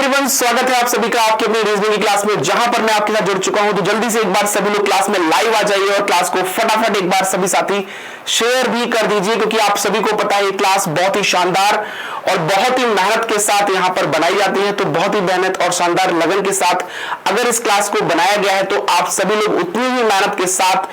Everyone, स्वागत है आप सभी का आपके अपनी रीजनिंग की क्लास में, जहां पर मैं आपके साथ जुड़ चुका हूं। तो जल्दी से एक बार सभी लोग क्लास में लाइव आ जाइए और क्लास को फटाफट एक बार सभी साथी शेयर भी कर दीजिए, क्योंकि आप सभी को पता है ये क्लास बहुत ही शानदार और बहुत ही मेहनत के साथ यहां पर बनाई जाती है। तो बहुत ही मेहनत और शानदार लगन के साथ अगर इस क्लास को बनाया गया है तो आप सभी लोग उतनी ही मेहनत के साथ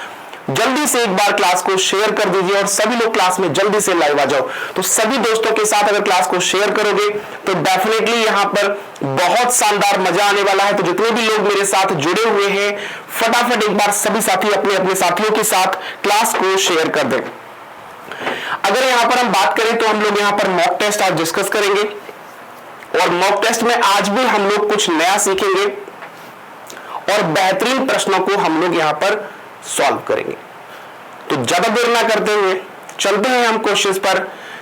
जल्दी से एक बार क्लास को शेयर कर दीजिए और सभी लोग क्लास में जल्दी से लाइव आ जाओ। तो सभी दोस्तों के साथ अगर क्लास को शेयर करोगे तो डेफिनेटली यहां पर बहुत शानदार मजा आने वाला है। तो जितने भी लोग मेरे साथ जुड़े हुए हैं, फटाफट एक बार सभी साथी अपने अपने साथियों के साथ क्लास को शेयर कर दें। अगर यहां पर हम बात करें तो हम लोग यहां पर मॉक टेस्ट आज डिस्कस करेंगे और मॉक टेस्ट में आज भी हम लोग कुछ नया सीखेंगे और बेहतरीन प्रश्नों को हम लोग यहां पर सॉल्व करेंगे। तो ज्यादा देर ना करते हुए चलते हैं हम क्वेश्चंस पर,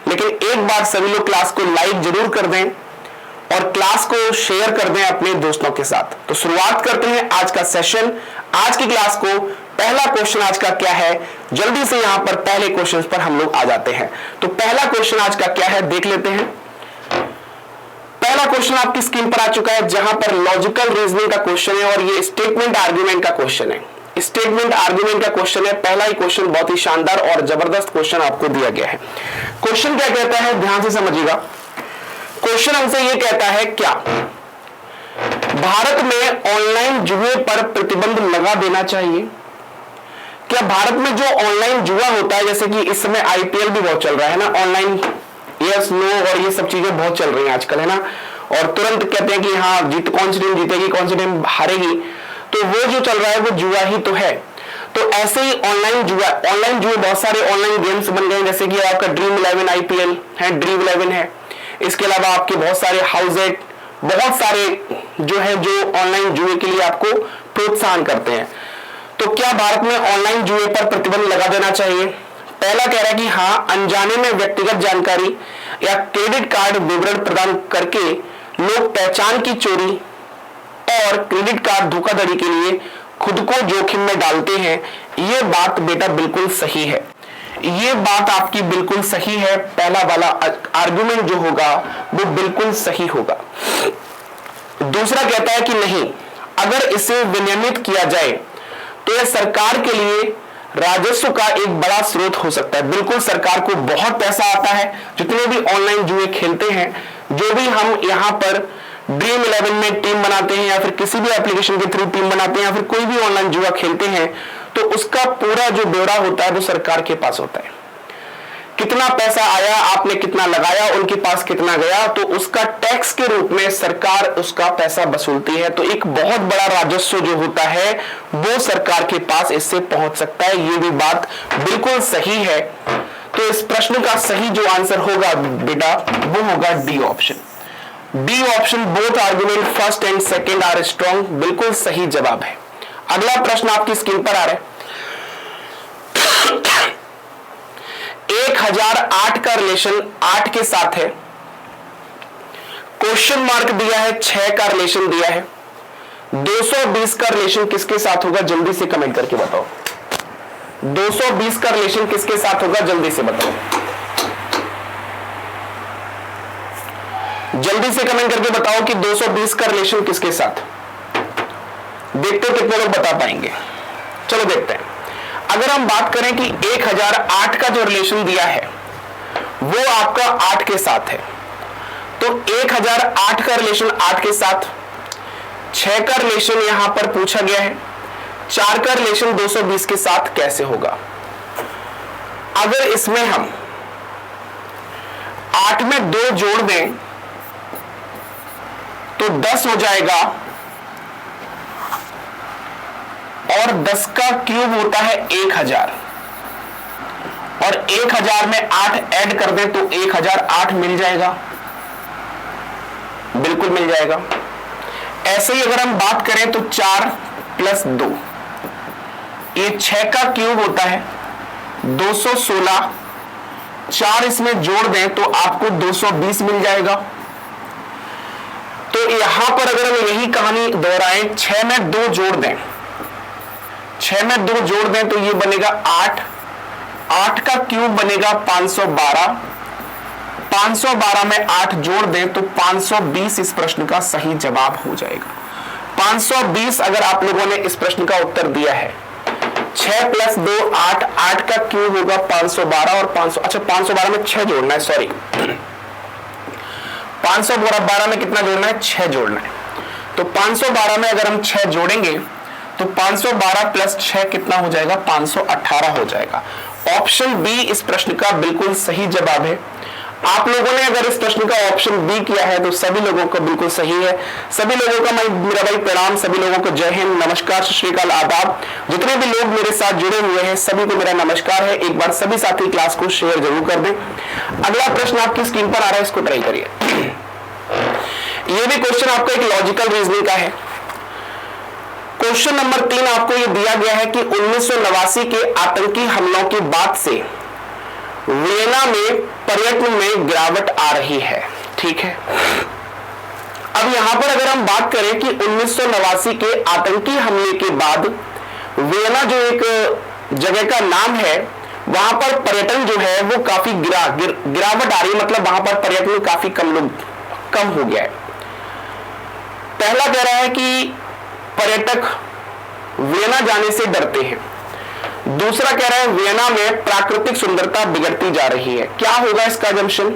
लेकिन एक बार सभी लोग क्लास को लाइक जरूर कर दें और क्लास को शेयर कर दें अपने दोस्तों के साथ। तो शुरुआत करते हैं आज का सेशन, आज की क्लास को। पहला क्वेश्चन आज का क्या है, जल्दी से यहां पर पहले क्वेश्चन पर हम लोग आ जाते हैं। तो पहला क्वेश्चन आज का क्या है देख लेते हैं। पहला क्वेश्चन आपकी स्क्रीन पर आ चुका है, जहां पर लॉजिकल रीजनिंग का क्वेश्चन है और ये स्टेटमेंट आर्ग्यूमेंट का क्वेश्चन है। स्टेटमेंट आर्गुमेंट का क्वेश्चन है। पहला ही क्वेश्चन बहुत ही शानदार और जबरदस्त क्वेश्चन आपको दिया गया है। क्वेश्चन क्या कहता है, ध्यान से समझिएगा। क्वेश्चन हमसे ये कहता है, क्या भारत में ऑनलाइन जुए पर प्रतिबंध लगा देना चाहिए? क्या भारत में जो ऑनलाइन जुआ होता है, जैसे कि इस समय आईपीएल भी बहुत चल रहा है ना, ऑनलाइन यस नो और ये सब चीजें बहुत चल रही हैं आजकल, है ना, और तुरंत कहते हैं कि हाँ कौन सी टीम जीतेगी, कौन सी टीम हारेगी, तो वो जो चल रहा है वो जुआ ही तो है। तो ऐसे ही ऑनलाइन जुए बहुत सारे ऑनलाइन गेम्स बन गए, जैसे कि आपका ड्रीम 11 आईपीएल है, ड्रीम 11 है। इसके अलावा आपके बहुत सारे हाउसेट, बहुत सारे जो है जो ऑनलाइन जुए के लिए आपको प्रोत्साहन करते हैं। तो क्या भारत में ऑनलाइन जुए पर प्रतिबंध लगा देना चाहिए? पहला कह रहा है कि हाँ, अनजाने में व्यक्तिगत जानकारी या क्रेडिट कार्ड विवरण प्रदान करके लोग पहचान की चोरी और क्रेडिट कार्ड धोखाधड़ी के लिए खुद को जोखिम में डालते हैं। यह बात बेटा बिल्कुल सही है, यह बात आपकी बिल्कुल सही है। पहला वाला आर्गुमेंट जो होगा वो बिल्कुल सही होगा। दूसरा कहता है कि नहीं, अगर इसे विनियमित किया जाए तो यह सरकार के लिए राजस्व का एक बड़ा स्रोत हो सकता है। बिल्कुल, सरकार को बहुत पैसा आता है। जितने भी ऑनलाइन जुए खेलते हैं, जो भी हम यहाँ पर ड्रीम 11 में टीम बनाते हैं या फिर किसी भी एप्लीकेशन के थ्रू टीम बनाते हैं या फिर कोई भी ऑनलाइन जुआ खेलते हैं, तो उसका पूरा जो ब्यौरा होता है वो सरकार के पास होता है। कितना पैसा आया, आपने कितना लगाया, उनके पास कितना गया, तो उसका टैक्स के रूप में सरकार उसका पैसा वसूलती है। तो एक बहुत बड़ा राजस्व जो होता है वो सरकार के पास इससे पहुंच सकता है। ये भी बात बिल्कुल सही है। तो इस प्रश्न का सही जो आंसर होगा बेटा वो होगा D option. D option, both argument first and second are strong, बिल्कुल सही जवाब है। अगला प्रश्न आपकी स्क्रीन पर आ रहा है। 1008 का रिलेशन 8 के साथ है। क्वेश्चन मार्क दिया है, 6 का रिलेशन दिया है। 220 का रिलेशन किसके साथ होगा, जल्दी से कमेंट करके बताओ। 220 का रिलेशन किसके साथ होगा, जल्दी से बताओ, जल्दी से कमेंट करके बताओ कि 220 का रिलेशन किसके साथ। देखते हो कितने लोग बता पाएंगे। चलो देखते हैं। अगर हम बात करें कि 1008 का जो रिलेशन दिया है वो आपका 8 के साथ है, तो 1008 का रिलेशन 8 के साथ, 6 का रिलेशन यहां पर पूछा गया है, 4 का रिलेशन 220 के साथ कैसे होगा? अगर इसमें हम 8 में 2 जोड़ दें तो 10 हो जाएगा और 10 का क्यूब होता है 1000 और 1000 में 8 ऐड कर दें तो 1008 मिल जाएगा, बिल्कुल मिल जाएगा। ऐसे ही अगर हम बात करें तो 4 + 2 ये 6 का क्यूब होता है 216, 4 इसमें जोड़ दें तो आपको 220 मिल जाएगा। तो यहां पर अगर हम यही कहानी दोहराएं, 6 में 2 जोड़ दें, 6 में 2 जोड़ दें तो ये बनेगा 8, 8 का क्यूब बनेगा 512, 512 में 8 जोड़ दें तो 520 इस प्रश्न का सही जवाब हो जाएगा। 520 अगर आप लोगों ने इस प्रश्न का उत्तर दिया है, 6 + 2 8, 8 का क्यूब होगा 512 और 500, अच्छा 512 में 6 जोड़ना है, सॉरी 512 में कितना जोड़ना है, 6 जोड़ना है। तो 512 में अगर हम 6 जोड़ेंगे तो 512 + 6 कितना हो जाएगा, 518 हो जाएगा। ऑप्शन बी इस प्रश्न का बिल्कुल सही जवाब है। आप लोगों ने अगर इस प्रश्न का ऑप्शन बी किया है तो सभी लोगों को बिल्कुल सही है। सभी लोगों का मेरा भाई प्रणाम, सभी लोगों को जय हिंद, नमस्कार, सत श्री अकाल, आदाब। जितने भी लोग मेरे साथ जुड़े हुए हैं सभी को मेरा नमस्कार है। एक बार सभी साथी क्लास को शेयर जरूर कर दें। अगला प्रश्न आपकी स्क्रीन पर आ रहा है, इसको ट्राई करिए। यह भी क्वेश्चन आपका एक लॉजिकल रीजनिंग का है। क्वेश्चन नंबर 3 आपको यह दिया गया है कि 1989 के आतंकी हमलों के बाद से वियना में पर्यटन में गिरावट आ रही है, ठीक है। अब यहां पर अगर हम बात करें कि 1989 के आतंकी हमले के बाद वियना जो एक जगह का नाम है, वहां पर पर्यटन जो है वो काफी गिरावट आ रही है, मतलब वहां पर पर्यटन काफी कम हो गया है। पहला कह रहा है कि पर्यटक वियना जाने से डरते हैं। दूसरा कह रहा है वियना में प्राकृतिक सुंदरता बिगड़ती जा रही है। क्या होगा इसका अजम्पशन,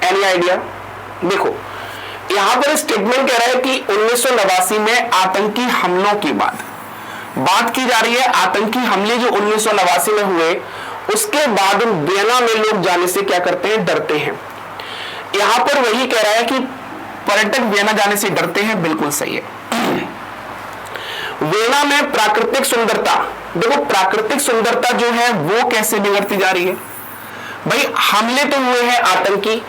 एनी आइडिया? देखो यहां पर स्टेटमेंट कह रहा है कि 1989 में आतंकी हमलों की बात की जा रही है। आतंकी हमले जो 1989 में हुए उसके बाद वियना में लोग जाने से क्या करते हैं, डरते हैं। यहां पर वही कह रहा है कि पर्यटक वियना जाने से डरते हैं, बिल्कुल सही है। वियना में प्राकृतिक सुंदरता, देखो प्राकृतिक सुंदरता जो है वो कैसे बिगड़ती जा रही है भाई, हमले तो हुए हैं आतंकी,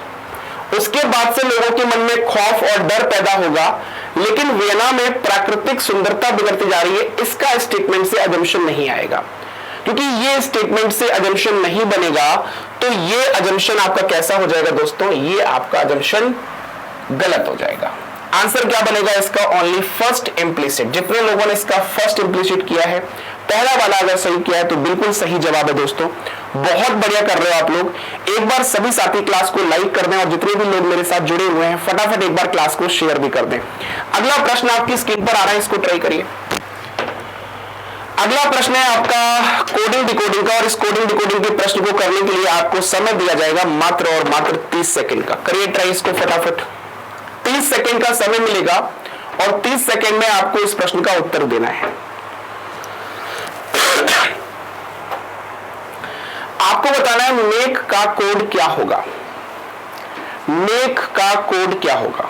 उसके बाद से लोगों के मन में खौफ और डर पैदा होगा, लेकिन वियना में प्राकृतिक सुंदरता बिगड़ती जा रही है, इसका स्टेटमेंट से अजम्पशन नहीं आएगा। क्योंकि ये स्टेटमेंट से अजम्पशन नहीं बनेगा तो ये अजम्पशन आपका कैसा हो जाएगा दोस्तों, ये आपका अजम्पशन गलत हो जाएगा। आंसर क्या बनेगा इसका, ओनली फर्स्ट इम्प्लिसिट। जितने लोगों ने इसका फर्स्ट इम्प्लिसिट किया है, पहला वाला अगर सही किया है तो बिल्कुल सही जवाब है दोस्तों। बहुत बढ़िया कर रहे हो आप लोग। एक बार सभी साथी क्लास को लाइक कर दें और जितने भी लोग मेरे साथ जुड़े हुए हैं फटाफट एक बार क्लास को शेयर भी कर दें। अगला प्रश्न आपकी स्क्रीन पर आ रहा है, इसको ट्राई करिए। अगला प्रश्न है आपका कोडिंग डिकोडिंग का, और इस कोडिंग डिकोडिंग के प्रश्न को करने के लिए आपको समय दिया जाएगा मात्र और मात्र 30 सेकंड का। करिए ट्राई इसको फटाफट। 30 सेकंड का समय मिलेगा और 30 सेकंड में आपको इस प्रश्न का उत्तर देना है। आपको बताना है मेक का कोड क्या होगा। मेक का कोड क्या होगा?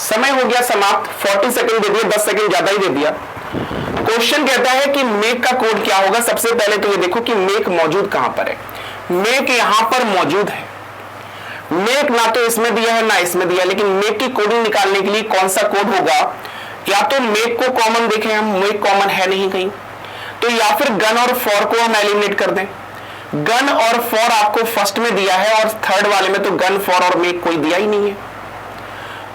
समय हो गया समाप्त। 40 सेकंड दे दिए, 10 सेकंड ज्यादा ही दे दिया। क्वेश्चन कहता है कि मेक का कोड क्या होगा। सबसे पहले तो ये देखो कि मेक मौजूद कहां पर है। मेक यहां पर मौजूद है। मेक ना तो इसमें दिया है ना इसमें दिया, लेकिन मेक की कोडिंग निकालने के लिए कौन सा कोड होगा? या तो मेक को कॉमन देखें हम, मेक कॉमन है नहीं कहीं, तो या फिर गन और फॉर को हम एलिमिनेट कर दें। गन और फॉर आपको फर्स्ट में दिया है और थर्ड वाले में तो गन फॉर और मेक कोई दिया ही नहीं है,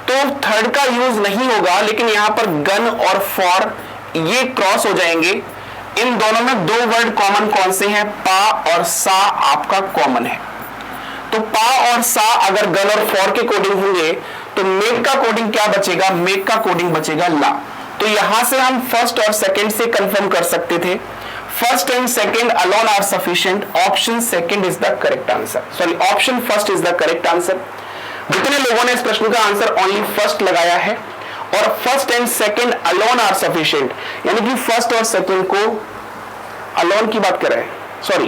तो थर्ड का यूज नहीं होगा। लेकिन यहां पर गन और फॉर ये क्रॉस हो जाएंगे। इन दोनों में दो वर्ड कॉमन कौन से हैं? पा और सा आपका कॉमन है। तो पा और सा अगर गन और फॉर के कोडिंग होंगे तो मेक का कोडिंग क्या बचेगा? मेक का कोडिंग बचेगा ला। तो यहां से हम फर्स्ट और सेकंड से कंफर्म कर सकते थे। First and second alone are sufficient. Option second is the correct answer, sorry option first is the correct answer. जितने लोगों ने इस प्रश्न का आंसर ओनली फर्स्ट लगाया है और first and second alone are sufficient, यानी कि फर्स्ट और सेकंड को अलोन की बात कर रहे हैं, सॉरी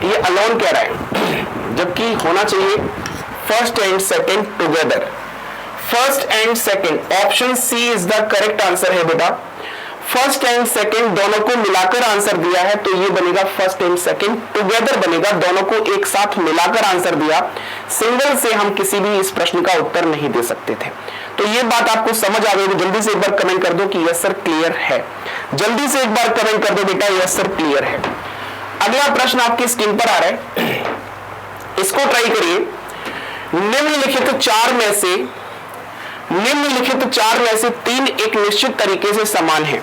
ये अलोन कह रहा है, जबकि होना चाहिए first and second together. First and second, option C is the correct answer है बेटा। फर्स्ट एंड सेकंड दोनों को मिलाकर आंसर दिया है, तो ये बनेगा फर्स्ट एंड सेकंड टुगेदर बनेगा, दोनों को एक साथ मिलाकर आंसर दिया। सिंगल से हम किसी भी इस प्रश्न का उत्तर नहीं दे सकते थे। तो ये बात आपको समझ आ गई तो जल्दी से एक बार कमेंट कर दो कि यस सर क्लियर है। जल्दी से एक बार कमेंट कर दो बेटा यस सर क्लियर है। अगला प्रश्न आपकी स्क्रीन पर आ रहा है, इसको ट्राई करिए। निम्नलिखित चार में से तीन एक निश्चित तरीके से समान है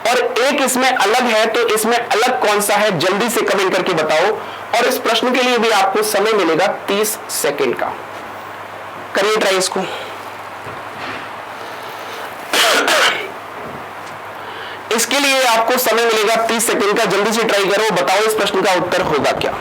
और एक इसमें अलग है, तो इसमें अलग कौन सा है? जल्दी से कमेंट करके बताओ। और इस प्रश्न के लिए भी आपको समय मिलेगा 30 सेकंड का। करिए ट्राई इसको। इसके लिए आपको समय मिलेगा 30 सेकंड का। जल्दी से ट्राई करो, बताओ इस प्रश्न का उत्तर होगा क्या।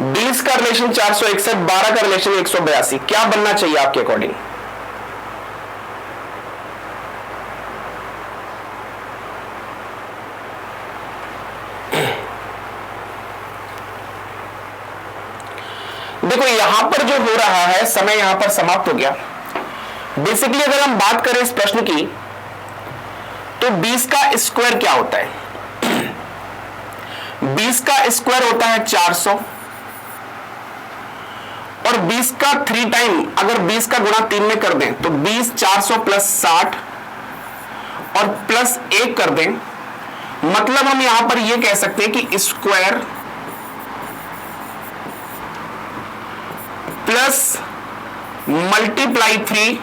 बीस का रिलेशन 461, 12 का रिलेशन 182, क्या बनना चाहिए आपके अकॉर्डिंग? देखो यहां पर जो हो रहा है, समय यहां पर समाप्त हो गया। बेसिकली अगर हम बात करें इस प्रश्न की, तो 20 का स्क्वायर क्या होता है? 20 का स्क्वायर होता है 400 और 20 का 3 टाइम अगर 20 का गुणा 3 में कर दें तो 20 400 प्लस 60 और प्लस 1 कर दें, मतलब हम यहां पर यह कह सकते हैं कि स्क्वायर प्लस मल्टीप्लाई 3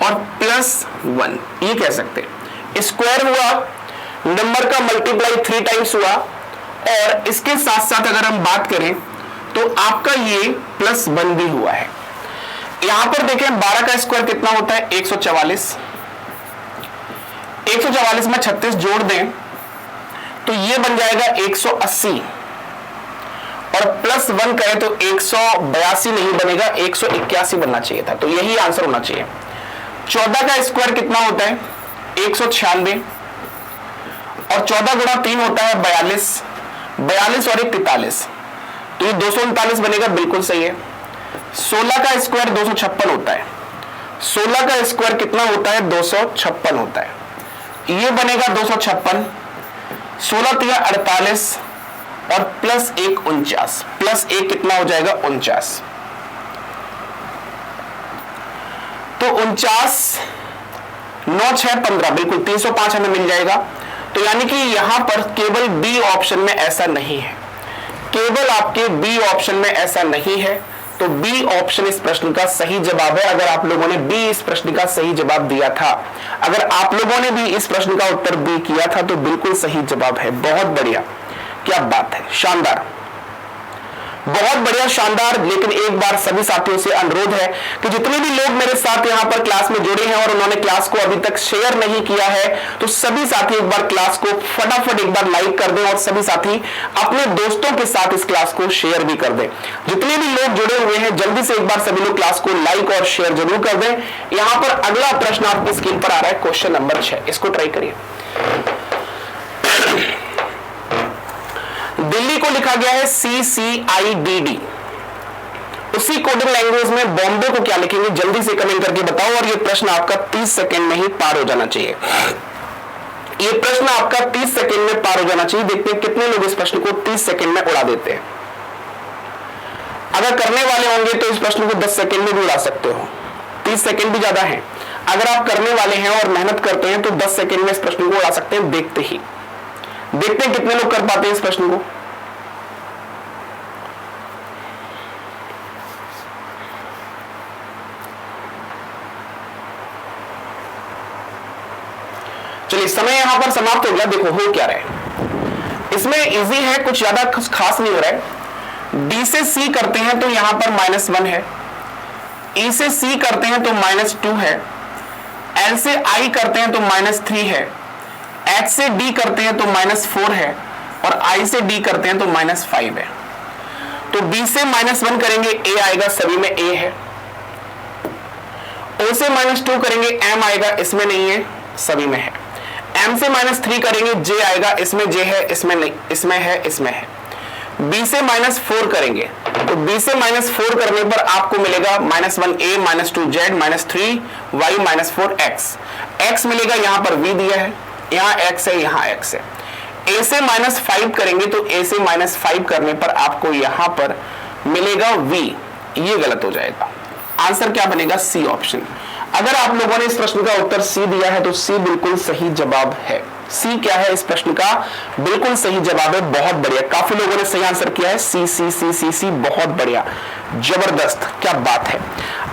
और प्लस 1, ये कह सकते हैं। स्क्वायर हुआ, नंबर का मल्टीप्लाई 3 टाइम्स हुआ और इसके साथ साथ अगर हम बात करें तो आपका ये प्लस 1 भी हुआ है। यहां पर देखें 12 का स्क्वायर कितना होता है? 144। 144 में 36 जोड़ दें तो ये बन जाएगा 180 और प्लस 1 करें तो 182 नहीं बनेगा, 181 बनना चाहिए था। तो यही आंसर होना चाहिए। 14 का स्क्वायर कितना होता है? 196 और 14 गुणा 3 होता है 42, 42 और 1 43, तो ये 239 बनेगा, बिल्कुल सही है। 16 का स्क्वायर 256 होता है। 16 का स्क्वायर कितना होता है? 256 होता है, ये बनेगा 256। 16 3 48 और प्लस 1 49, प्लस 1 कितना हो जाएगा? 49। तो 49 9 6 15, बिल्कुल 305 हमें मिल जाएगा। तो यानी कि यहां पर केवल बी ऑप्शन में ऐसा नहीं है, केवल आपके बी ऑप्शन में ऐसा नहीं है। तो बी ऑप्शन इस प्रश्न का सही जवाब है। अगर आप लोगों ने बी इस प्रश्न का सही जवाब दिया था, अगर आप लोगों ने भी इस प्रश्न का उत्तर बी किया था तो बिल्कुल सही जवाब है। बहुत बढ़िया, क्या बात है, शानदार, बहुत बढ़िया, शानदार। लेकिन एक बार सभी साथियों से अनुरोध है कि जितने भी लोग मेरे साथ यहां पर क्लास में जुड़े हैं और उन्होंने क्लास को अभी तक शेयर नहीं किया है, तो सभी साथी एक बार क्लास को फटाफट एक बार लाइक कर दें और सभी साथी अपने दोस्तों के साथ इस क्लास को शेयर भी कर दें। जितने भी लोग जुड़े हुए हैं जल्दी से एक बार सभी लोग क्लास को लाइक और शेयर जरूर कर दें। यहां पर अगला प्रश्न आपकी स्क्रीन पर आ रहा है, क्वेश्चन नंबर 6, इसको ट्राई करिए। दिल्ली को लिखा गया है CCIDD, उसी कोडिंग लैंग्वेज में बॉम्बे को क्या लिखेंगे? जल्दी से कमेंट करके बताओ। और ये प्रश्न आपका 30 सेकंड में ही पार हो जाना चाहिए। ये प्रश्न आपका 30 सेकंड में पार हो जाना चाहिए। देखते हैं कितने लोग इस प्रश्न को 30 सेकंड में उड़ा देते हैं। अगर करने वाले होंगे तो इस प्रश्न को 10 सेकंड में भी उड़ा सकते हो, 30 सेकंड भी ज्यादा है। अगर आप करने वाले हैं और मेहनत करते हैं तो 10 सेकंड में इस प्रश्न को उड़ा सकते हैं। देखते हैं कितने लोग कर पाते हैं इस प्रश्न को। चलिए समय यहां पर समाप्त हो गया। देखो हो क्या रहा है, इसमें इजी है, कुछ ज्यादा कुछ खास नहीं हो रहा है। डी से सी करते हैं तो यहां पर -1 है, ई से सी करते हैं तो -2 है, एल से आई करते हैं तो -3 है, एच से डी करते हैं तो -4 है, और I से D करते हैं तो -5 है। तो B से -1 करेंगे A आएगा, सभी में A है। O से -2 करेंगे M आएगा, इसमें नहीं है, सभी में है। M से -3 करेंगे J आएगा, इसमें J है, इसमें नहीं, इसमें है, इसमें है। B से -4 करेंगे तो B से -4 करने पर आपको मिलेगा -1A, -2Z, -3Y, -4X। X मिलेगा, यहां पर V दिया है, यहां X है, यहां X है। A से -5 करेंगे तो A से -5 करने पर आपको यहां पर मिलेगा V, ये गलत हो जाएगा। आंसर क्या बनेगा? C option. अगर आप लोगों ने इस प्रश्न का उत्तर C दिया है तो C बिल्कुल सही जवाब है। C क्या है इस प्रश्न का? बिल्कुल सही जवाब है। बहुत बढ़िया, काफी लोगों ने सही आंसर किया है। C C C C C, बहुत बढ़िया, जबरदस्त, क्या बात है।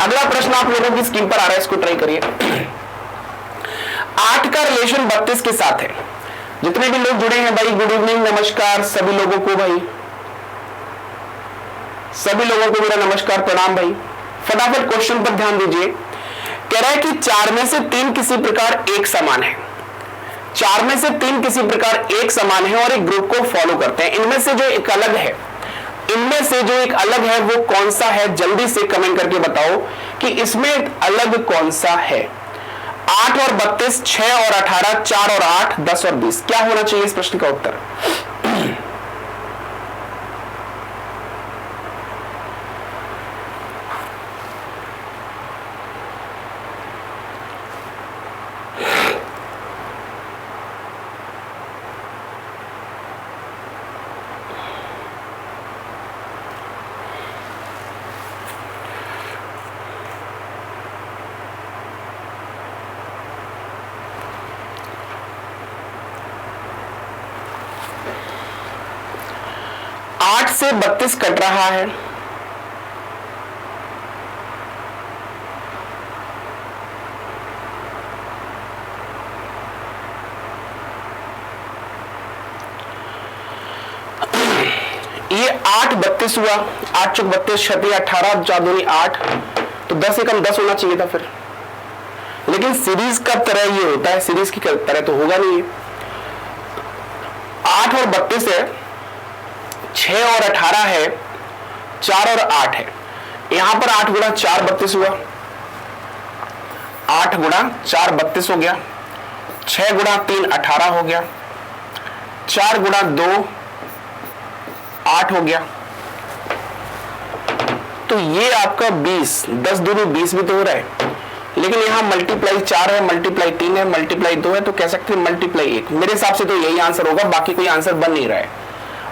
अगला प्रश्न आप लोगों की स्क्रीन पर आ रहा है, इसको ट्राई करिए। 8 का रिलेशन 32 के साथ है। जितने भी लोग जुड़े हैं भाई, गुड इवनिंग, नमस्कार सभी लोगों को भाई, सभी लोगों को मेरा नमस्कार, प्रणाम भाई। फटाफट क्वेश्चन पर ध्यान दीजिए। कह रहा है कि 4 में से 3 किसी प्रकार एक समान है। 4 में से 3 किसी प्रकार एक समान है और एक ग्रुप को फॉलो करते हैं। इनमें से जो एक अलग है, इनमें से जो एक अलग है वो कौन सा है? जल्दी से कमेंट करके बताओ कि इसमें अलग कौन सा है। 8 और 32, 6 और 18, 4 और 8, 10 और 20, क्या होना चाहिए इस प्रश्न का उत्तर? से 32 कट रहा है, ये 8 32 हुआ, 8 चौक 32, 36 18, 4 दूनी 8, तो 10 एकम 10 होना चाहिए था फिर। लेकिन सीरीज का तरह ये होता है, सीरीज की तरह तो होगा नहीं। 8 और 32 है, 6 और 18 है, 4 और 8 है। यहां पर 8 गुणा 4 32 हुआ, 8 गुणा 4 32 हो गया, 6 गुणा 3 18 हो गया, 4 गुणा 2 8 हो गया। तो ये आपका 20, 10 दूनी 20 भी तो हो रहा है, लेकिन यहां मल्टीप्लाई 4 है, मल्टीप्लाई 3 है, मल्टीप्लाई 2 है, तो कह सकते हैं मल्टीप्लाई 1। मेरे हिसाब से तो यही आंसर होगा, बाकी कोई आंसर बन नहीं रहा है।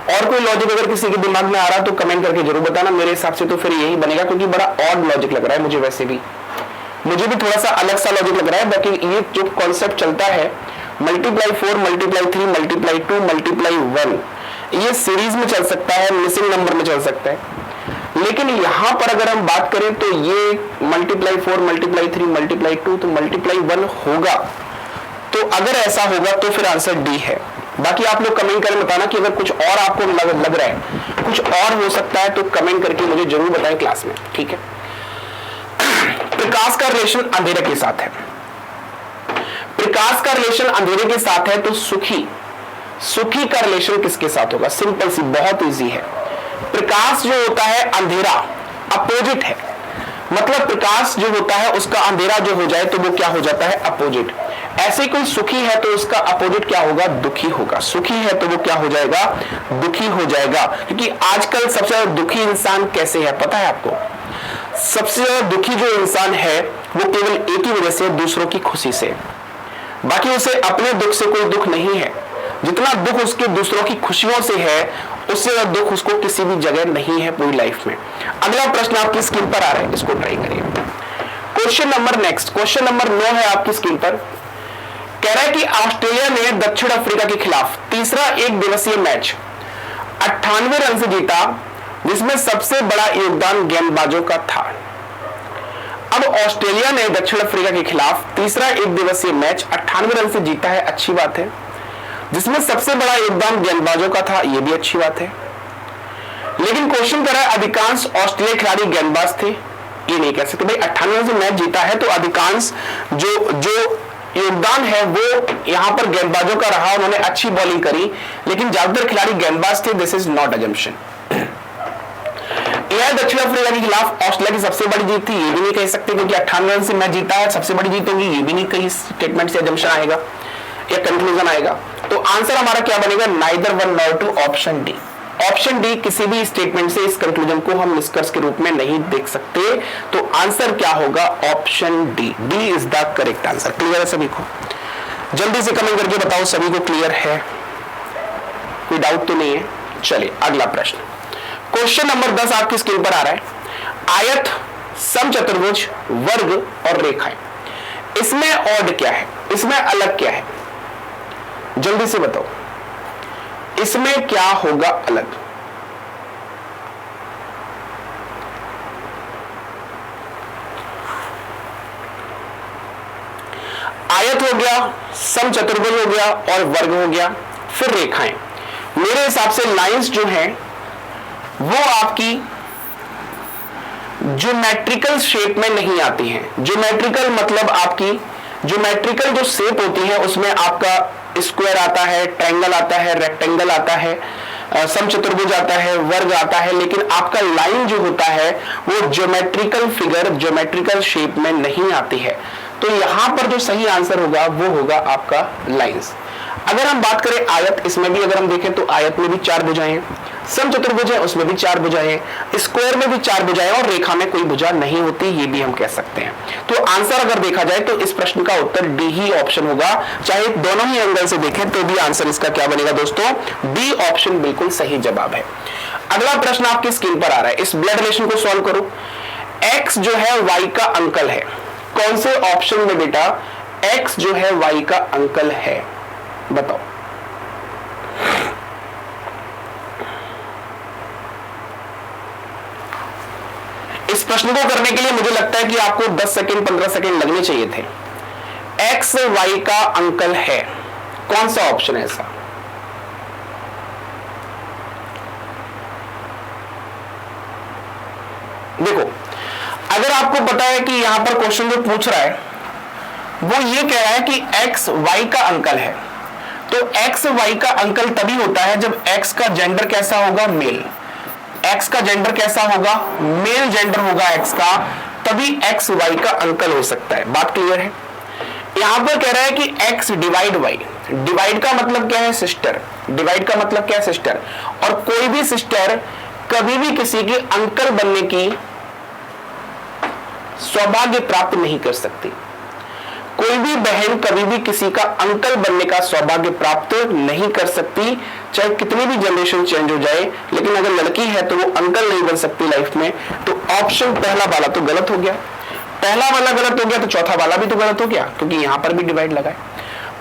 और कोई लॉजिक अगर किसी के दिमाग में आ रहा है तो कमेंट करके जरूर बताना। मेरे हिसाब से तो फिर यही बनेगा, क्योंकि बड़ा ऑड लॉजिक लग रहा है मुझे। वैसे भी मुझे भी थोड़ा सा अलग सा लॉजिक लग रहा है। बाकी ये जो कॉन्सेप्ट चलता है मल्टीप्लाई 4, मल्टीप्लाई 3, मल्टीप्लाई 2, मल्टीप्लाई 1, ये सीरीज में चल सकता है, मिसिंग नंबर में चल सकता है। लेकिन यहां पर अगर हम बात करें तो ये मल्टीप्लाई 4, मल्टीप्लाई 3, मल्टीप्लाई 2, तो मल्टीप्लाई 1 होगा। तो अगर ऐसा होगा तो फिर आंसर डी है। बाकी आप लोग कमेंट करके बताना कि अगर कुछ और आपको लग रहा है, कुछ और हो सकता है, तो कमेंट करके मुझे जरूर बताएं क्लास में, ठीक है। प्रकाश का रिलेशन अंधेरे के साथ है। प्रकाश का रिलेशन अंधेरे के साथ है, तो सुखी का रिलेशन किसके साथ होगा? सिंपल सी, बहुत इजी है। प्रकाश जो होता है, अंधेरा अपोजिट है। मतलब प्रकाश जो होता है उसका अंधेरा जो हो जाए तो वो क्या हो जाता है? अपोजिट। ऐसे कोई सुखी है तो उसका अपोजिट क्या होगा? दुखी होगा। सुखी है तो वो क्या हो जाएगा? दुखी हो जाएगा। क्योंकि आजकल सबसे ज्यादा दुखी इंसान कैसे है पता है आपको? सबसे ज्यादा दुखी जो इंसान है वो केवल एक ही वजह से, दूसरों की खुशी से। बाकी उसे अपने दुख से कोई दुख नहीं है। जितना दुख उसके दूसरों की खुशियों से है, उससे ज्यादा दुख उसको किसी भी जगह नहीं है पूरी लाइफ में। अगला प्रश्न आपकी स्क्रीन पर आ रहा है, इसको ट्राई करिए। Question number next, question number 9 है आपकी स्क्रीन पर। कह रहा है कि ऑस्ट्रेलिया ने दक्षिण अफ्रीका के खिलाफ तीसरा एक दिवसीय मैच 98 रन से जीता, जिसमें सबसे बड़ा योगदान गेंदबाजों का था। अब ऑस्ट्रेलिया ने दक्षिण अफ्रीका के खिलाफ तीसरा एक दिवसीय मैच 98 रन से जीता है, अच्छी बात है। जिसमें सबसे बड़ा योगदान गेंदबाजों का था, यह भी अच्छी बात है। लेकिन क्वेश्चन कर रहा है अधिकांश ऑस्ट्रेलियाई खिलाड़ी गेंदबाज थे। ये नहीं कह सकते भाई, 98 रन से मैच जीता है तो अधिकांश जो योगदान है वो यहां पर गेंदबाजों का रहा, उन्होंने अच्छी बॉलिंग करी, लेकिन ज्यादातर खिलाड़ी गेंदबाज थे। This is not assumption. यह दक्षिण अफ्रीका के खिलाफ ऑस्ट्रेलिया की सबसे बड़ी जीत थी, ये भी नहीं कह सकते, क्योंकि 98 रन से मैच जीता है, सबसे बड़ी जीत होगी, ये भी नहीं कहीं स्टेटमेंट से अजम्पशन आएगा या कंक्लूजन आएगा। तो आंसर हमारा क्या बनेगा? Neither one nor two, option D. Option D, किसी भी स्टेटमेंट से इस कंक्लूजन को हम निष्कर्ष के रूप में नहीं देख सकते। तो आंसर क्या होगा? Option D. D is the correct answer. Clear है सभी को? जल्दी से कमेंट करके बताओ सभी को क्लियर है, कोई डाउट तो नहीं है? चलिए अगला प्रश्न, क्वेश्चन नंबर 10 आपकी स्क्रीन पर आ रहा है। आयत, समचतुर्भुज, वर्ग और रेखाएं, इसमें ऑड क्या है, इसमें अलग क्या है? जल्दी से बताओ, इसमें क्या होगा अलग? आयत हो गया, समचतुर्भुज हो गया और वर्ग हो गया, फिर रेखाएं। मेरे हिसाब से लाइंस जो हैं वो आपकी ज्योमेट्रिकल शेप में नहीं आती हैं। ज्योमेट्रिकल मतलब आपकी ज्योमेट्रिकल जो शेप होती है उसमें आपका स्क्वायर आता है, ट्रायंगल आता है, रेक्टेंगल आता है, समचतुर्भुज आता है, वर्ग आता है, लेकिन आपका लाइन जो होता है वो ज्योमेट्रिकल फिगर, ज्योमेट्रिकल शेप में नहीं आती है। तो यहां पर जो सही आंसर होगा वो होगा आपका लाइंस। अगर हम बात करें आयत, इसमें भी अगर हम देखें तो आयत में भी 4 भुजाएं हैं, समचतुर्भुज है उसमें भी 4 भुजाएं हैं, स्क्वायर में भी 4 भुजाएं और रेखा में कोई भुजा नहीं होती, ये भी हम कह सकते हैं। तो आंसर अगर देखा जाए तो इस प्रश्न का उत्तर डी ही ऑप्शन होगा। चाहे दोनों ही एंगल से देखें तो भी आंसर इसका क्या बनेगा दोस्तों? डी ऑप्शन बिल्कुल सही जवाब है। अगला प्रश्न आपकी स्क्रीन पर आ रहा है, इस ब्लड रिलेशन को सॉल्व करो। एक्स जो है वाई का अंकल है, कौन से ऑप्शन में बेटा एक्स जो है वाई का अंकल है? बताओ। इस प्रश्न को करने के लिए मुझे लगता है कि आपको 10 सेकंड 15 सेकंड लगने चाहिए थे। एक्स वाई का अंकल है, कौन सा ऑप्शन है ऐसा? देखो, अगर आपको पता है कि यहां पर क्वेश्चन जो पूछ रहा है वो ये कह रहा है कि एक्स वाई का अंकल है, तो एक्स वाई का अंकल तभी होता है जब एक्स का जेंडर कैसा होगा? मेल। एक्स का जेंडर कैसा होगा? मेल जेंडर होगा एक्स का, तभी एक्स वाई का अंकल हो सकता है। बात क्लियर है? यहां पर कह रहा है कि एक्स डिवाइड वाई, डिवाइड का मतलब क्या है? सिस्टर। डिवाइड का मतलब क्या है? सिस्टर। और कोई भी सिस्टर कभी भी किसी के अंकल बनने की सौभाग्य प्राप्त नहीं कर सकती। कोई भी बहन कभी भी किसी का अंकल बनने का सौभाग्य प्राप्त नहीं कर सकती, चाहे कितनी भी जनरेशन चेंज हो जाए। लेकिन अगर लड़की है तो वो अंकल नहीं बन सकती लाइफ में। तो ऑप्शन पहला वाला तो गलत हो गया, पहला वाला गलत हो गया तो चौथा वाला भी तो गलत हो गया, क्योंकि यहां पर भी डिवाइड लगा है।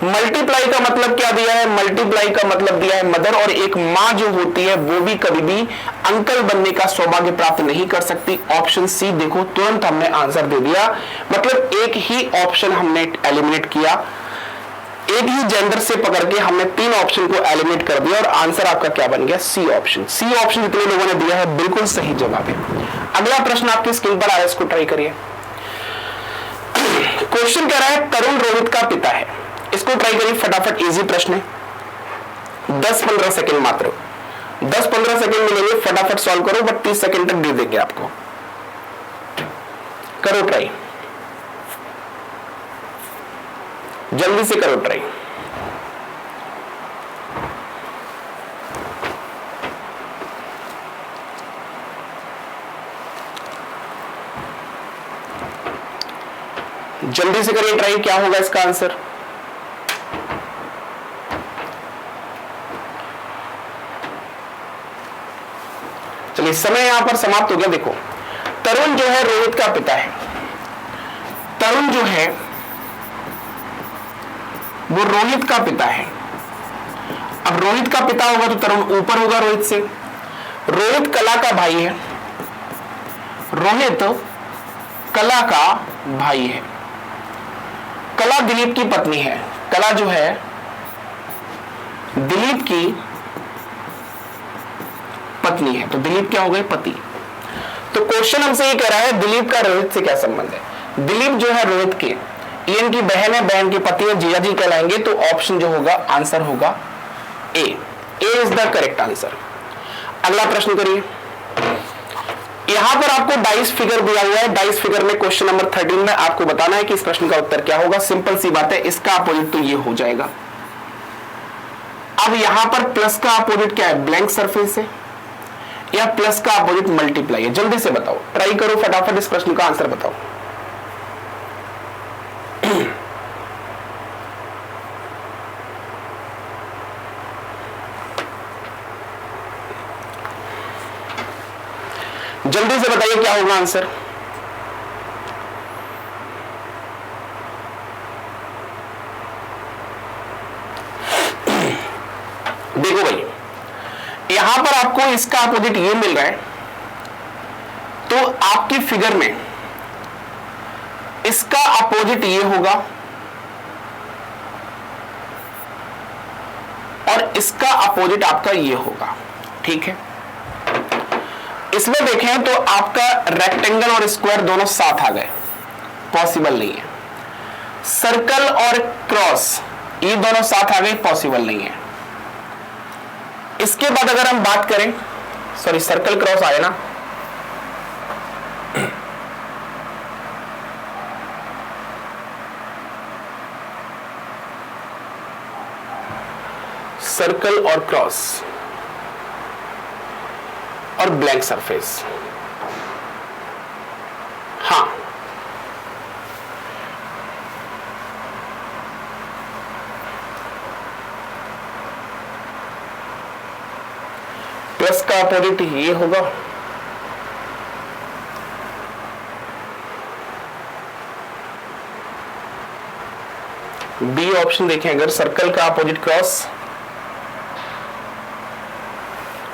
मल्टीप्लाई का मतलब क्या दिया है? मल्टीप्लाई का मतलब दिया है मदर, और एक माँ जो होती है वो भी कभी भी अंकल बनने का सौभाग्य प्राप्त नहीं कर सकती। ऑप्शन सी देखो, तुरंत हमने आंसर दे दिया, मतलब एक ही ऑप्शन हमने एलिमिनेट किया, एक ही जेंडर से पकड़ के हमने 3 ऑप्शन को एलिमिनेट कर दिया और आंसर आपका क्या बन गया? C option. सी ऑप्शन जितने लोगों ने दिया है बिल्कुल सही जवाब है। अगला प्रश्न आपकी स्क्रीन पर आया, इसको ट्राई करिए। क्वेश्चन कह रहा है तरुण रोहित का पिता है, इसको ट्राई करिए फटाफट, इजी प्रश्न है, 10-15 सेकंड मात्र, 10-15 सेकंड मिलेंगे, फटाफट सॉल्व करो, बट 30 सेकंड तक दे देंगे आपको। करो ट्राई, जल्दी से करो ट्राई। जल्दी से करिए ट्राई, क्या होगा इसका आंसर? चलिए, समय यहां पर समाप्त हो गया। देखो, तरुण जो है रोहित का पिता है, तरुण जो है वो रोहित का पिता है। अब रोहित का पिता होगा तो तरुण ऊपर होगा रोहित से। रोहित कला का भाई है, रोहित कला का भाई है, कला दिलीप की पत्नी है, कला जो है दिलीप की पत्नी है, तो दिलीप क्या हो गए? पति। तो क्वेश्चन हमसे ये कह रहा है दिलीप का रोहित से क्या संबंध है? दिलीप जो है रोहित के ये इनकी बहन है, बहन के पति है, जीजा जी कहलाएंगे। तो ऑप्शन जो होगा आंसर होगा ए इज द करेक्ट आंसर। अगला प्रश्न करिए। यहां पर आपको डाइस फिगर दिया हुआ है। डाइस फिगर में क्वेश्चन नंबर 13 में आपको बताना है कि इस प्रश्न का उत्तर क्या होगा। सिंपल सी बात है, इसका अपोजिट तो ये हो जाएगा। अब यहां पर प्लस का अपोजिट क्या है? ब्लैंक सरफेस है, या प्लस का अपोजिट मल्टीप्लाई है? जल्दी से बताओ, ट्राई करो, फटाफट इस प्रश्न का आंसर बताओ। जल्दी से बताइए क्या होगा आंसर। देखो भाई, यहां पर आपको इसका अपोजिट ये मिल रहा है, तो आपकी फिगर में इसका अपोजिट ये होगा और इसका अपोजिट आपका ये होगा। ठीक है, इसमें देखें तो आपका रेक्टेंगल और स्क्वायर दोनों साथ आ गए, पॉसिबल नहीं है। सर्कल और क्रॉस ये दोनों साथ आ गए, पॉसिबल नहीं है। इसके बाद अगर हम बात करें, सॉरी सर्कल क्रॉस आए ना, सर्कल और क्रॉस और ब्लैंक सरफेस, हाँ प्लस का अपोजिट ये होगा, बी ऑप्शन देखें। अगर सर्कल का अपोजिट क्रॉस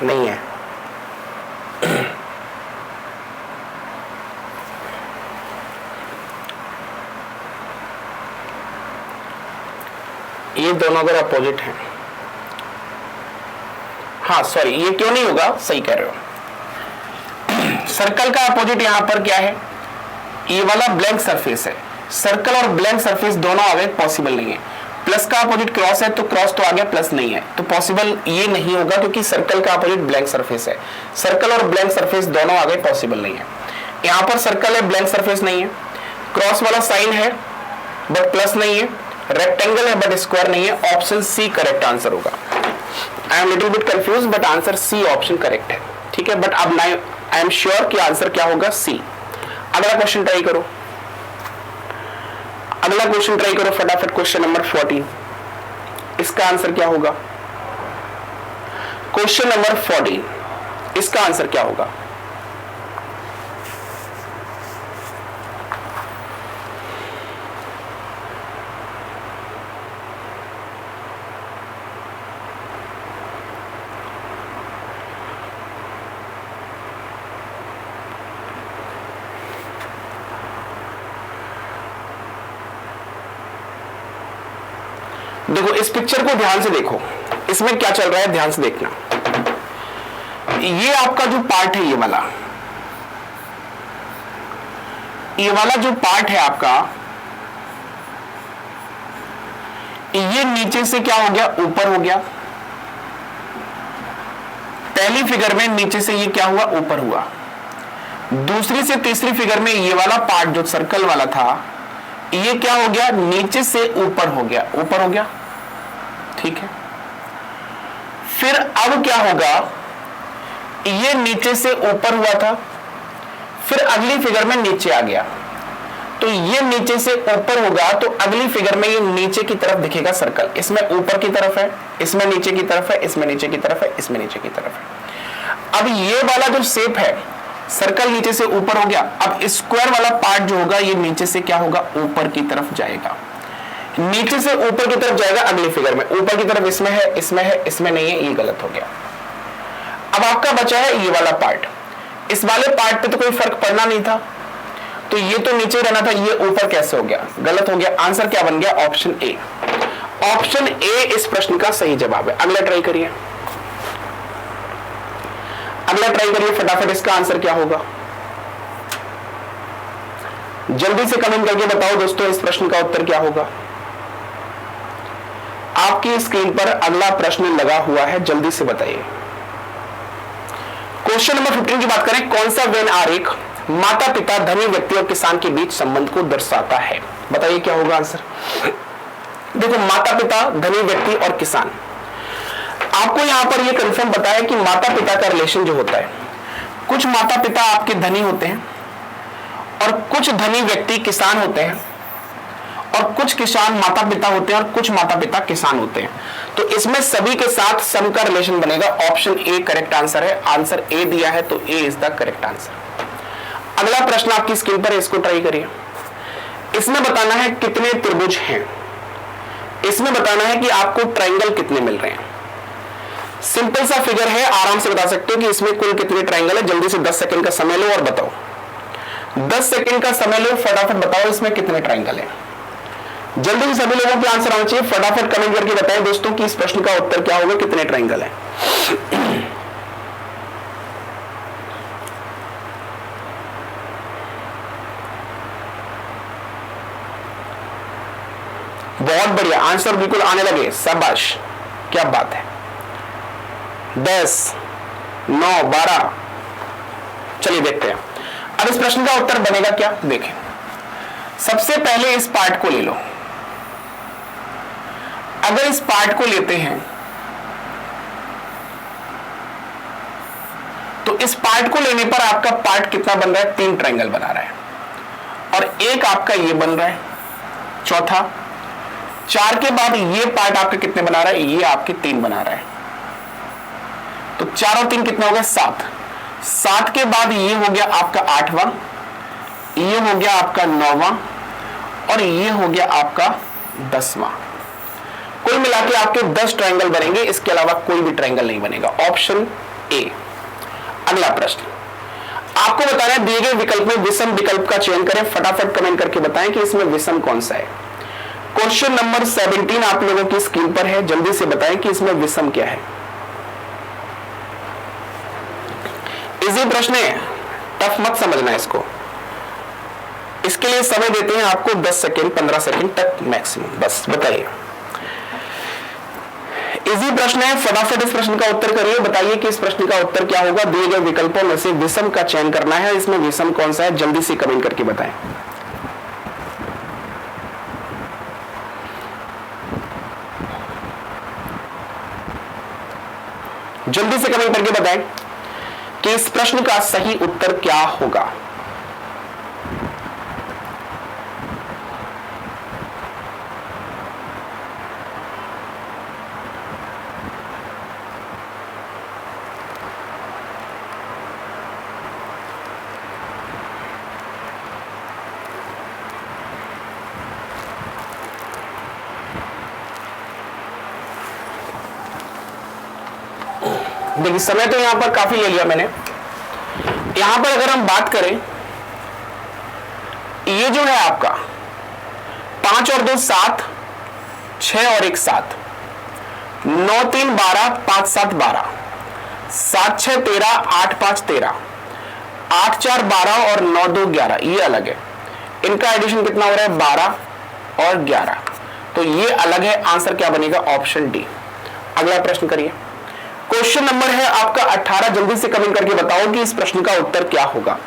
नहीं है, ये दोनों अगर अपोजिट हैं, हाँ सॉरी ये क्यों नहीं होगा, सही कह रहे हो। सर्कल का अपोजिट यहां पर क्या है? ये वाला ब्लैंक सरफेस है। सर्कल और ब्लैंक सरफेस दोनों आ गए, पॉसिबल नहीं है। प्लस का अपोजिट क्रॉस है, तो क्रॉस तो आ गया, प्लस नहीं है, तो पॉसिबल ये नहीं होगा, क्योंकि सर्कल का अपोजिट ब्लैंक सरफेस है। सर्कल और ब्लैंक सरफेस दोनों आ गए, पॉसिबल नहीं है। यहां पर सर्कल है, ब्लैंक सरफेस नहीं है, क्रॉस वाला साइन है बट प्लस नहीं है, रेक्टेंगल है बट स्क्वायर नहीं है। ऑप्शन सी करेक्ट आंसर होगा। I am little bit confuse but answer C option correct है। ठीक है, बट अब आई एम श्योर कि आंसर क्या होगा, सी। अगला क्वेश्चन ट्राई करो, अगला क्वेश्चन ट्राई करो फटाफट। क्वेश्चन नंबर 14, इसका आंसर क्या होगा? क्वेश्चन नंबर 14, इसका आंसर क्या होगा? देखो इस पिक्चर को ध्यान से देखो, इसमें क्या चल रहा है ध्यान से देखना। ये आपका जो पार्ट है, ये वाला जो पार्ट है आपका, ये नीचे से क्या हो गया, ऊपर हो गया। पहली फिगर में नीचे से ये क्या हुआ, ऊपर हुआ। दूसरी से तीसरी फिगर में ये वाला पार्ट जो सर्कल वाला था, ये क्या हो गया, नीचे से ऊपर हो गया, ऊपर हो गया। ठीक है, फिर अब क्या होगा, ये नीचे से ऊपर हुआ था, फिर अगली फिगर में नीचे आ गया, तो ये नीचे से ऊपर होगा, तो अगली फिगर में ये नीचे की तरफ दिखेगा सर्कल। इसमें ऊपर की तरफ है, इसमें नीचे की तरफ है, इसमें नीचे की तरफ है, इसमें नीचे की तरफ है। अब ये वाला जो शेप है, सर्कल नीचे से ऊपर हो गया। अब स्क्वायर वाला पार्ट जो होगा, ये नीचे से क्या होगा, ऊपर की तरफ जाएगा। नीचे से ऊपर की तरफ जाएगा अगली फिगर में। ऊपर की तरफ इसमें है, इसमें है, इसमें नहीं है, ये गलत हो गया। अब आपका बचा है ये वाला पार्ट। इस वाले पार्ट पे तो कोई फर्क पड़ना नहीं था, तो ये तो नीचे रहना था, ये ऊपर कैसे हो गया, गलत हो गया। आंसर क्या बन गया, ऑप्शन ए। ऑप्शन ए इस प्रश्न का सही जवाब है। अगला ट्राई करिए, अगला ट्राई करिए फटाफट, इसका आंसर क्या होगा। जल्दी से कमेंट करके बताओ दोस्तों इस प्रश्न का उत्तर क्या होगा। आपकी स्क्रीन पर अगला प्रश्न लगा हुआ है, जल्दी से बताइए। क्वेश्चन नंबर 15 की बात करें, कौन सा वेन आरेख माता पिता धनी व्यक्ति और किसान के बीच संबंध को दर्शाता है? बताइए क्या होगा आंसर। देखो माता पिता, धनी व्यक्ति और किसान, आपको यहां पर यह कंफर्म बताया कि माता पिता का रिलेशन जो होता है, कुछ माता पिता आपके धनी होते हैं और कुछ धनी व्यक्ति किसान होते हैं और कुछ किसान माता पिता होते हैं और कुछ माता पिता किसान होते हैं। तो इसमें सभी के साथ सम का रिलेशन बनेगा। ऑप्शन ए करेक्ट आंसर है। आंसर ए दिया है तो ए इज द करेक्ट आंसर। अगला प्रश्न आपकी स्क्रीन पर, इसको ट्राई करिए। इसमें बताना है कितने त्रिभुज हैं, इसमें बताना है कि आपको ट्रायंगल कितने मिल रहे हैं। सिंपल सा फिगर है, आराम से बता सकते हो कि इसमें कुल कितने ट्रायंगल है। जल्दी से 10 सेकंड का समय लो और बताओ। 10 सेकंड का समय लो, फटाफट बताओ इसमें कितने ट्रायंगल है। जल्दी से सभी लोगों के आंसर आना चाहिए। फटाफट कमेंट करके बताएं दोस्तों कि इस प्रश्न का उत्तर क्या होगा, कितने ट्रायंगल है। बहुत बढ़िया, आंसर बिल्कुल आने लगे, शाबाश, क्या बात है। 10, 9, 12। चलिए देखते हैं अब इस प्रश्न का उत्तर बनेगा क्या। देखें, सबसे पहले इस पार्ट को ले लो। अगर इस पार्ट को लेते हैं तो इस पार्ट को लेने पर आपका पार्ट कितना बन रहा है, 3 ट्रायंगल बना रहा है और एक आपका ये बन रहा है, चौथा। 4 के बाद ये पार्ट आपके कितने बना रहा है, ये आपके 3 बना रहा है। तो 4 और 3 कितना हो गया, 7। 7 के बाद ये हो गया आपका 8वां, ये हो गया आपका 9वां और ये हो गया आपका 10वां। कुल मिला के आपके 10 ट्रायंगल बनेंगे, इसके अलावा कोई भी ट्रायंगल नहीं बनेगा। Option A. अगला प्रश्न आपको बताना है, दिए गए विकल्प में विषम विकल्प का चयन करें। फटाफट कमेंट करके बताएं कि इसमें विषम कौन सा है। क्वेश्चन नंबर 17 आप लोगों की स्क्रीन पर है, जल्दी से बताएं कि इसमें विषम क्या है। इजी प्रश्न है, टफ मत समझना इसको। इसके लिए समय देते हैं आपको 10 सेकेंड 15 सेकेंड तक मैक्सिमम, बस बताइए। इजी प्रश्न है, फटाफट इस प्रश्न का उत्तर करिए। बताइए कि इस प्रश्न का उत्तर क्या होगा। दिए गए विकल्पों में से विषम का चयन करना है, इसमें विषम कौन सा है, जल्दी से कमेंट करके बताएं। जल्दी से कमेंट करके बताएं कि इस प्रश्न का सही उत्तर क्या होगा। देखिए समय तो यहां पर काफी ले लिया मैंने। यहां पर अगर हम बात करें, ये जो है आपका 5 और 2 7, 6 और 1 7, 9 3 12, 5 7 12, 7 6 13, 8 5 13, 8 4 12 और 9 2 11, ये अलग है। इनका एडिशन कितना हो रहा है, 12 और 11, तो ये अलग है। आंसर क्या बनेगा, ऑप्शन डी। अगला प्रश्न करिए। क्वेश्चन नंबर है आपका 18, जल्दी से कमेंट करके बताओ कि इस प्रश्न का उत्तर क्या होगा।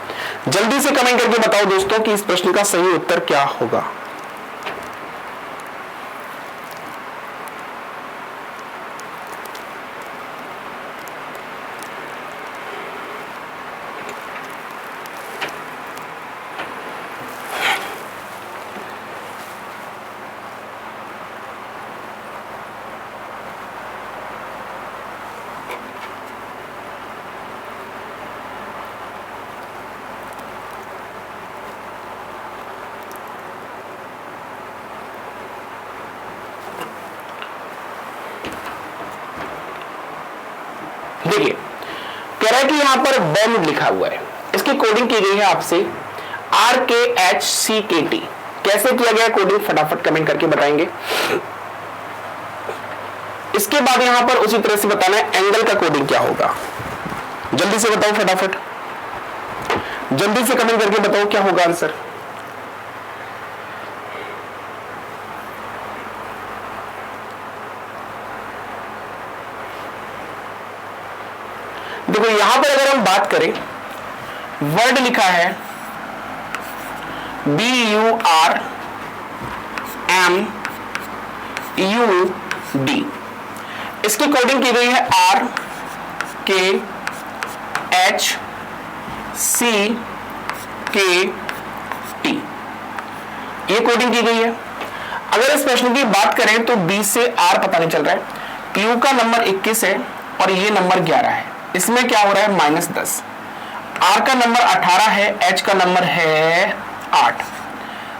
जल्दी से कमेंट करके बताओ दोस्तों कि इस प्रश्न का सही उत्तर क्या होगा। देखिए कह रहा है कि यहां पर बम लिखा हुआ है, इसकी कोडिंग की गई है आपसे RKHCKT। कैसे किया गया कोडिंग, फटाफट कमेंट करके बताएंगे। इसके बाद यहां पर उसी तरह से बताना है एंगल का कोडिंग क्या होगा। जल्दी से बताओ, फटाफट जल्दी से कमेंट करके बताओ क्या होगा आंसर। देखो यहां पर अगर हम बात करें, वर्ड लिखा है BURMUD, इसकी कोडिंग की गई है RKHCKT, ये कोडिंग की गई है। अगर इस प्रश्न की बात करें तो B से R पता नहीं चल रहा है, Q का नंबर 21 है और ये नंबर 11 है, इसमें क्या हो रहा है -10, R का नंबर 18 है, H का नंबर है 8,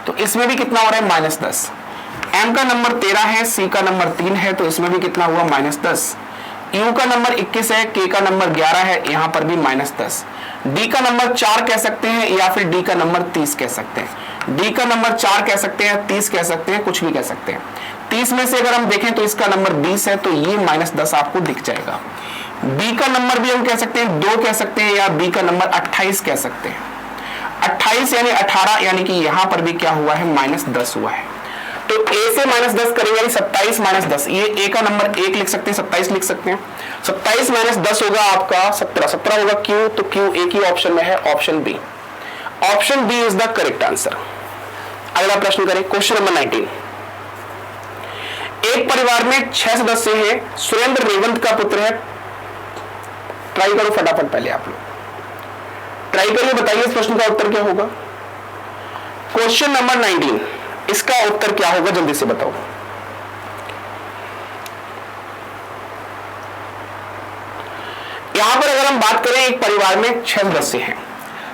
तो इसमें भी कितना हो रहा है -10, M का नंबर 13 है, C का नंबर 3 है, तो इसमें भी कितना हुआ -10, U का नंबर 21 है, K का नंबर 11 है, यहां पर भी -10, D का नंबर 4 कह सकते हैं या फिर D का नंबर 30 कह सकते हैं, D का नंबर 4 कह सकते हैं, 30 कह सकते हैं, कुछ भी कह सकते हैं। 30 में से अगर हम देखें तो इसका नंबर 20 है, तो ये -10 आपको दिख जाएगा। B का नंबर भी हम कह सकते हैं 2 कह सकते हैं, या B का नंबर 28 कह सकते हैं। 28 यानी 18, यानी कि यहां पर भी क्या हुआ है -10 हुआ है। तो A से -10 करेंगे यानी 27 -10, ये A का नंबर 1 लिख सकते हैं, 27 लिख सकते हैं। 27 -10 होगा आपका 17, 17 होगा Q, तो Q एक ही ऑप्शन में है, option B. Option B is the correct answer. अगला प्रश्न करें, क्वेश्चन नंबर 19। एक परिवार में 6 सदस्य हैं, सुरेंद्र रेवंत का पुत्र है। ट्राई करो फटाफट, पहले आप लोग ट्राई करिए, बताइए इस प्रश्न का उत्तर क्या होगा। क्वेश्चन नंबर 19, इसका उत्तर क्या होगा, जल्दी से बताओ। यहां पर अगर हम बात करें, एक परिवार में 6 सदस्य हैं,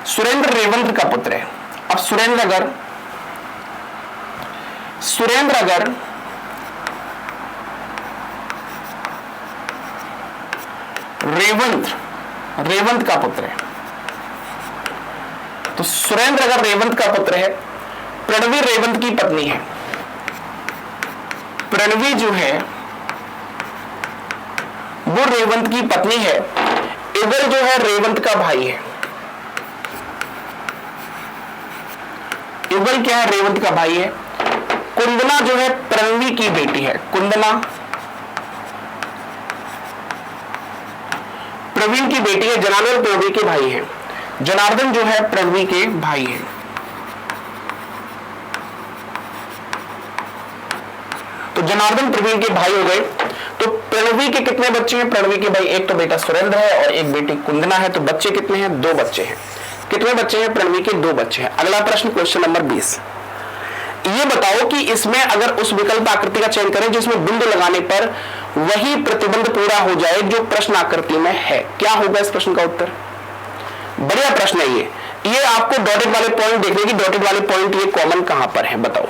सुरेंद्र रेवंत का पुत्र है। अब सुरेंद्र अगर रेवंत का पुत्र है, तो सुरेंद्र अगर रेवंत का पुत्र है, प्रणवी रेवंत की पत्नी है। प्रणवी जो है वो रेवंत की पत्नी है। युगल जो है रेवंत का भाई है। युगल क्या है, रेवंत का भाई है। कुंदना जो है प्रणवी की बेटी है। कुंदना प्रवीण की बेटी है। जनार्दन प्रणवी के भाई हैं। जनार्दन जो है प्रणवी के भाई हैं। तो जनार्दन प्रवीण के भाई हो गए। तो प्रणवी के कितने बच्चे हैं? प्रणवी के भाई एक तो बेटा सुरेंद्र है और एक बेटी कुंदना है। तो बच्चे कितने हैं? 2 बच्चे हैं। कितने बच्चे हैं? प्रणवी के 2 बच्चे हैं। अगला प्रश्न क्वेश्चन नंबर 20। ये बताओ कि इसमें अगर उस विकल्प आकृति का चयन करें जिसमें बिंदु लगाने पर वही प्रतिबंध पूरा हो जाए जो प्रश्न आकृति में है, क्या होगा इस प्रश्न का उत्तर? बढ़िया प्रश्न है ये आपको डॉटेड वाले पॉइंट देखने की, डॉटेड वाले पॉइंट ये कॉमन कहां पर है बताओ।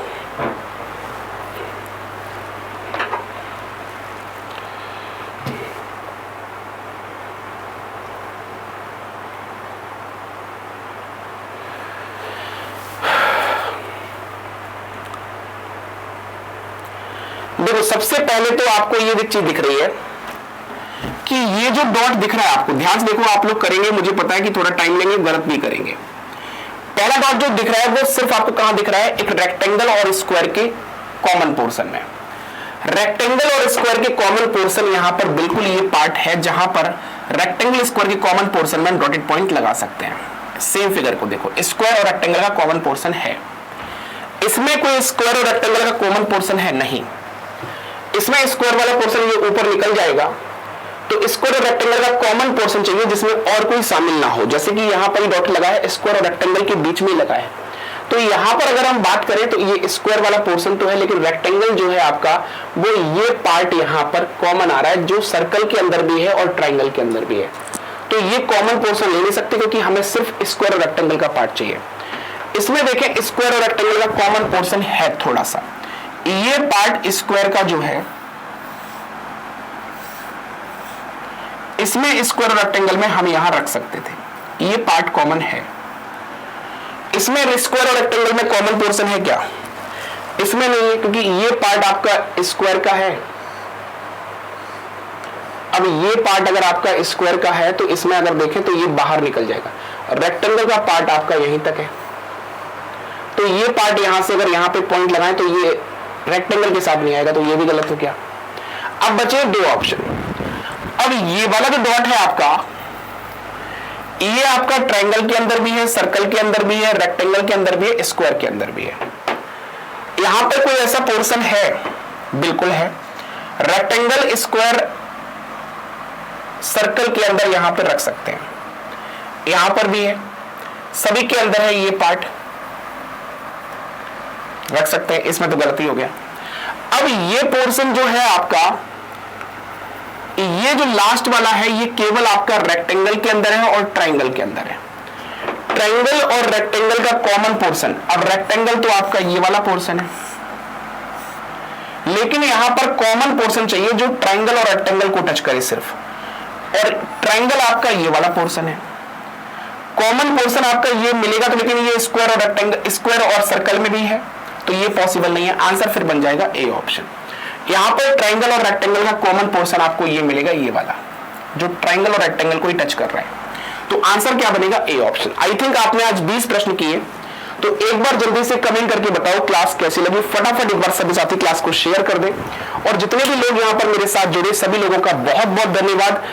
देखो सबसे पहले तो आपको ये चीज दिख रही है कि ये जो डॉट दिख रहा है आपको, ध्यान से देखो, आप लोग करेंगे, मुझे पता है कि थोड़ा टाइम लेंगे, गलत भी करेंगे। पहला डॉट जो दिख रहा है वो सिर्फ आपको कहां दिख रहा है? एक रेक्टेंगल और स्क्वायर के कॉमन पोर्शन में। रेक्टेंगल और स्क्वायर के कॉमन पोर्शन यहां पर बिल्कुल ये पार्ट है जहां पर रेक्टेंगल स्क्वायर के कॉमन पोर्शन में डॉटेड पॉइंट लगा सकते हैं। सेम फिगर को देखो, स्क्वायर और रेक्टेंगल का कॉमन पोर्शन है। इसमें कोई स्क्वायर और रेक्टेंगल का कॉमन पोर्शन है नहीं। इसमें स्क्वायर वाला पोर्शन ये ऊपर निकल जाएगा, तो स्क्वायर और रेक्टेंगल का कॉमन पोर्शन चाहिए जिसमें और कोई शामिल ना हो। जैसे कि यहां पर डॉट लगा है, स्क्वायर और रेक्टेंगल के बीच में लगा है, तो यहां पर अगर हम बात करें तो ये स्क्वायर वाला पोर्शन तो है, लेकिन रेक्टेंगल जो है आपका वो ये पार्ट यहां पर कॉमन आ रहा है जो सर्कल के अंदर भी है और ट्राइंगल के अंदर भी है। तो ये कॉमन पोर्शन ले नहीं सकते क्योंकि हमें सिर्फ स्क्वायर और रेक्टेंगल का पार्ट चाहिए। इसमें देखें स्क्वायर और रेक्टेंगल का कॉमन पोर्शन है थोड़ा सा, ये पार्ट स्क्वायर का जो है, इसमें स्क्वायर और रेक्टेंगल में हम यहां रख सकते थे, ये पार्ट कॉमन है। इसमें स्क्वायर और रेक्टेंगल में कॉमन पोर्शन है क्या? इसमें नहीं है क्योंकि ये पार्ट आपका स्क्वायर का है। अब ये पार्ट अगर आपका स्क्वायर का है तो इसमें अगर देखें तो ये बाहर निकल जाएगा। रेक्टेंगल का पार्ट आपका यहीं तक है, तो ये पार्ट यहां से अगर यहां पे पॉइंट लगाएं तो ये रेक्टेंगल के साथ नहीं आएगा, तो ये भी गलत हो गया। अब बचे 2 ऑप्शन। अब ये वाला जो डॉट है आपका, ये आपका ट्रायंगल के अंदर भी है, सर्कल के अंदर भी है, रेक्टेंगल के अंदर भी है, स्क्वायर के अंदर भी है। यहां पर कोई ऐसा पोर्शन है? बिल्कुल है। रेक्टेंगल, स्क्वायर, सर्कल के अंदर यहां पर रख सकते हैं, यहां पर भी है, सभी के अंदर है, ये पार्ट रख सकते हैं। इसमें तो गलती हो गया। अब ये पोर्शन जो है आपका, ये जो लास्ट वाला है, ये केवल आपका रेक्टेंगल के अंदर है और ट्रायंगल के अंदर है। ट्रायंगल और रेक्टेंगल का कॉमन पोर्शन, अब रेक्टेंगल तो आपका ये वाला पोर्शन है, लेकिन यहां पर कॉमन पोर्शन चाहिए जो ट्रायंगल और रेक्टेंगल को टच करे सिर्फ, और ट्रायंगल आपका ये वाला पोर्शन है। कॉमन पोर्शन आपका ये मिलेगा तो, लेकिन ये स्क्वायर और रेक्टेंगल, स्क्वायर और सर्कल में भी है, तो ये पॉसिबल नहीं है। आंसर फिर बन जाएगा ए ऑप्शन। यहां पर ट्रायंगल और रेक्टेंगल का कॉमन पोर्शन आपको ये मिलेगा, ये वाला जो ट्रायंगल और रेक्टेंगल को ही टच कर रहा है। तो आंसर क्या बनेगा? A option. आई थिंक आपने आज 20 प्रश्न किए, तो एक बार जल्दी से कमेंट करके बताओ क्लास कैसी लगी। फटाफट एक बार सभी साथी क्लास को शेयर कर दें, और जितने भी लोग यहां पर मेरे साथ जुड़े सभी लोगों का बहुत बहुत धन्यवाद।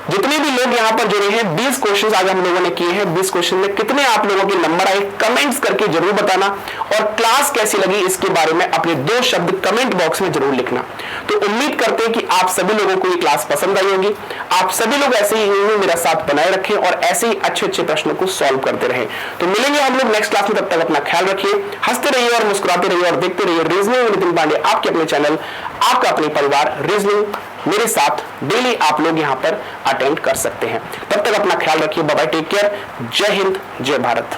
जितने भी लोग यहां पर जुड़े हैं, 20 क्वेश्चन आज हम लोगों ने किए हैं। 20 क्वेश्चन में कितने आप लोगों के नंबर आए कमेंट्स करके जरूर बताना, और क्लास कैसी लगी इसके बारे में अपने 2 शब्द कमेंट बॉक्स में जरूर लिखना। तो उम्मीद करते हैं कि आप सभी लोगों को ये क्लास पसंद आई होगी। आप सभी लोग ऐसे ही मेरा साथ बनाए रखें और ऐसे ही अच्छे अच्छे प्रश्नों को सॉल्व करते रहे। तो मिलेंगे हम लोग नेक्स्ट क्लास में, तब तक अपना ख्याल रखिए, हंसते रहिए और मुस्कुराते रहिए और देखते रहिए रीजनिंग विद नितिन पांडे, आपके अपने चैनल, आपका अपने परिवार रीजनिंग। मेरे साथ डेली आप लोग यहां पर अटेंड कर सकते हैं। तब तक अपना ख्याल रखिए। Bye bye, take care. जय हिंद, जय भारत।